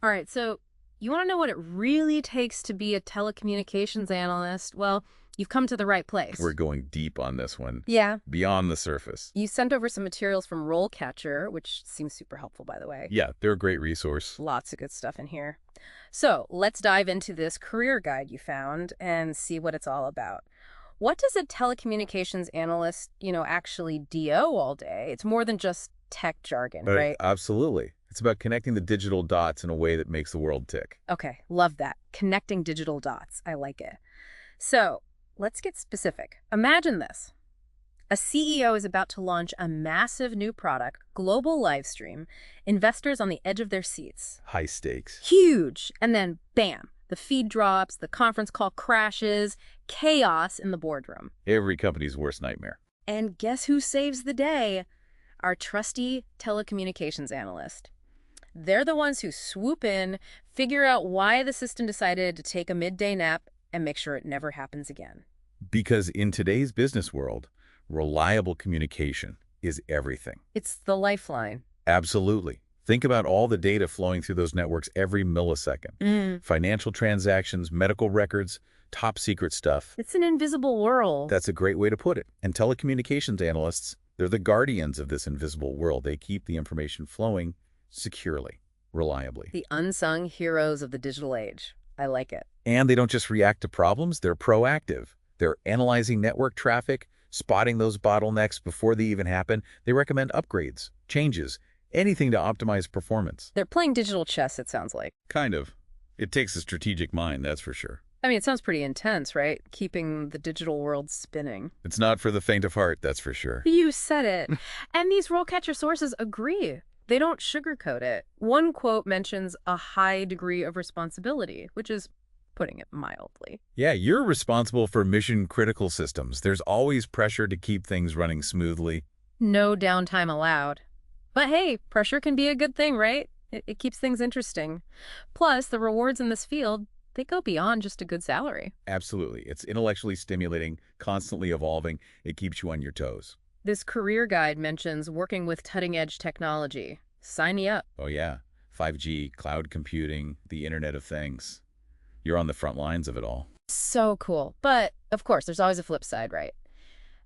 All right, so you want to know what it really takes to be a telecommunications analyst? Well, you've come to the right We're place. going deep on this one, Yeah. beyond the surface. You sent over some materials from RoleCatcher, which seems super helpful, by the way. Yeah, they're a great resource. Lots of good stuff in here. So let's dive into this career guide you found and see what it's all about. What does a telecommunications analyst, actually DO all day? It's more than just tech jargon, right? Absolutely. It's about connecting the digital dots in a way that makes the world tick. Okay, love that. Connecting digital dots. I like it. So let's get specific. Imagine this. A CEO is about to launch a massive new product, global live stream, investors on the edge of their seats. High stakes. Huge. And then, bam, the feed drops, the conference call crashes, chaos in the boardroom. Every company's worst nightmare. And guess who saves the day? Our trusty telecommunications analyst. They're the ones who swoop in, figure out why the system decided to take a midday nap, and make sure it never happens again. Because in today's business world, reliable communication is everything. It's the lifeline. Absolutely. Think about all the data flowing through those networks every millisecond. Financial transactions, medical records, top secret stuff. It's an invisible world. That's a great way to put it. And telecommunications analysts, they're the guardians of this invisible world. They keep the information flowing securely, reliably. The unsung heroes of the digital age. I like it. And they don't just react to problems, they're proactive. They're analyzing network traffic, spotting those bottlenecks before they even happen. They recommend upgrades, changes, anything to optimize performance. They're playing digital chess, it sounds like. Kind of. It takes a strategic mind, that's for sure. I mean, it sounds pretty intense, right? Keeping the digital world spinning. It's not for the faint of heart, that's for sure. You said it. And these RoleCatcher sources agree. They don't sugarcoat it. One quote mentions a high degree of responsibility, which is putting it mildly. Yeah, you're responsible for mission-critical systems. There's always pressure to keep things running smoothly. No downtime allowed. But hey, pressure can be a good thing, right? It keeps things interesting. Plus, the rewards in this field, they go beyond just a good salary. Absolutely. It's intellectually stimulating, constantly evolving. It keeps you on your toes. This career guide mentions working with cutting-edge technology. Sign me up. Oh yeah, 5G, cloud computing, the Internet of Things. You're on the front lines of it all. So cool. But, of course, there's always a flip side, right?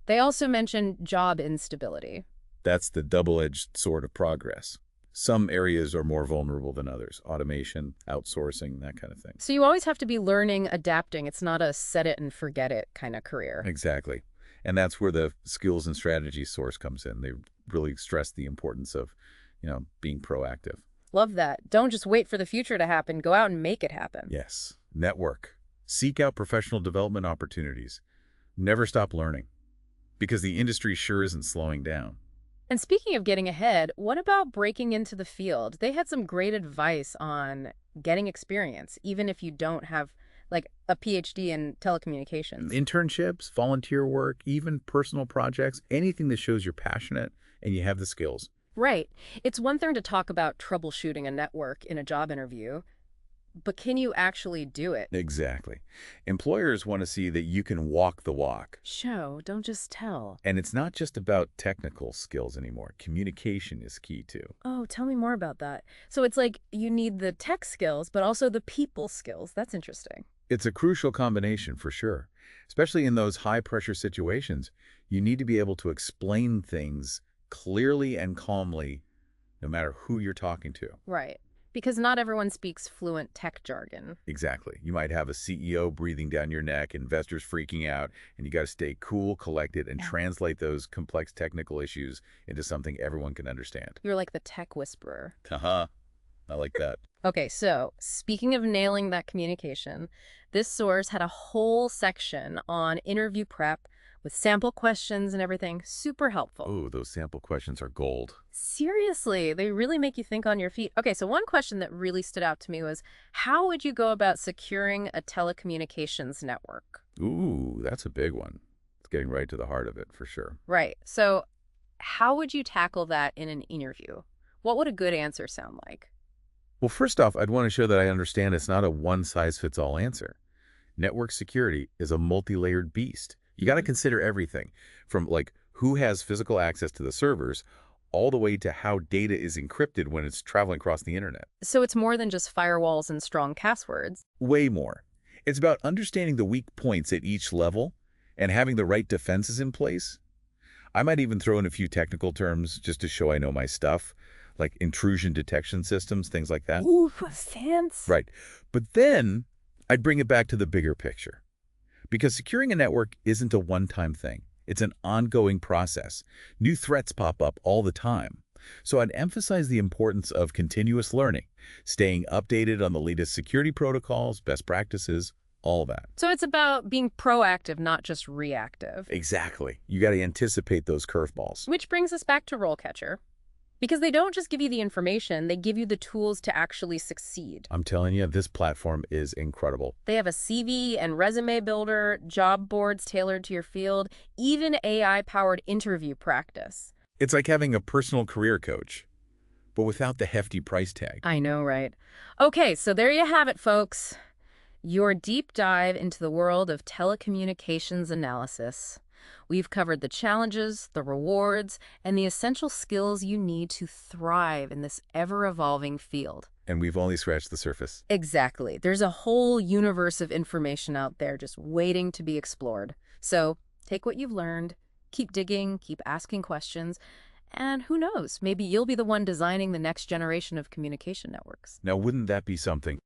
They also mention job instability. That's the double-edged sword of progress. Some areas are more vulnerable than others. Automation, outsourcing, that kind of thing. So you always have to be learning, adapting. It's not a set it and forget it kind of career. Exactly. And that's where the skills and strategy source comes in. They really stress the importance of, being proactive. Love that. Don't just wait for the future to happen. Go out and make it happen. Yes. Network. Seek out professional development opportunities. Never stop learning. Because the industry sure isn't slowing down. And speaking of getting ahead, what about breaking into the field? They had some great advice on getting experience, even if you don't have like a PhD in telecommunications. Internships, volunteer work, even personal projects, anything that shows you're passionate and you have the skills. Right. It's one thing to talk about troubleshooting a network in a job interview, but can you actually do it? Exactly. Employers want to see that you can walk the walk. Show, don't just tell. And it's not just about technical skills anymore. Communication is key too. Oh, tell me more about that. So it's like you need the tech skills, but also the people skills. That's interesting. It's a crucial combination for sure. Especially in those high-pressure situations, you need to be able to explain things clearly and calmly, no matter who you're talking to. Right. Because not everyone speaks fluent tech jargon. Exactly. You might have a CEO breathing down your neck, investors freaking out, and you got to stay cool, collected, and translate those complex technical issues into something everyone can understand. You're like the tech whisperer. Haha, I like that. Okay, so speaking of nailing that communication, this source had a whole section on interview prep with sample questions and everything. Super helpful. Oh, those sample questions are gold. Seriously, they really make you think on your feet. Okay, so one question that really stood out to me was, how would you go about securing a telecommunications network? Ooh, that's a big one. It's getting right to the heart of it, for sure. Right. So how would you tackle that in an interview? What would a good answer sound like? Well, first off, I'd want to show that I understand it's not a one-size-fits-all answer. Network security is a multi-layered beast. You got to consider everything from like who has physical access to the servers all the way to how data is encrypted when it's traveling across the internet. So it's more than just firewalls and strong passwords. Way more. It's about understanding the weak points at each level and having the right defenses in place. I might even throw in a few technical terms just to show I know my stuff, like intrusion detection systems, things like that. Ooh, fancy. Right. But then I'd bring it back to the bigger picture. Because securing a network isn't a one-time thing. It's an ongoing process. New threats pop up all the time. So I'd emphasize the importance of continuous learning, staying updated on the latest security protocols, best practices, all that. So it's about being proactive, not just reactive. Exactly. You got to anticipate those curveballs. Which brings us back to RoleCatcher. Because they don't just give you the information, they give you the tools to actually succeed. I'm telling you, this platform is incredible. They have a CV and resume builder, job boards tailored to your field, even AI-powered interview practice. It's like having a personal career coach, but without the hefty price tag. I know, right? Okay, so there you have it, folks. Your deep dive into the world of telecommunications analysis. We've covered the challenges, the rewards, and the essential skills you need to thrive in this ever-evolving field. And we've only scratched the surface. Exactly. There's a whole universe of information out there just waiting to be explored. So take what you've learned, keep digging, keep asking questions, and who knows, maybe you'll be the one designing the next generation of communication networks. Now, wouldn't that be something?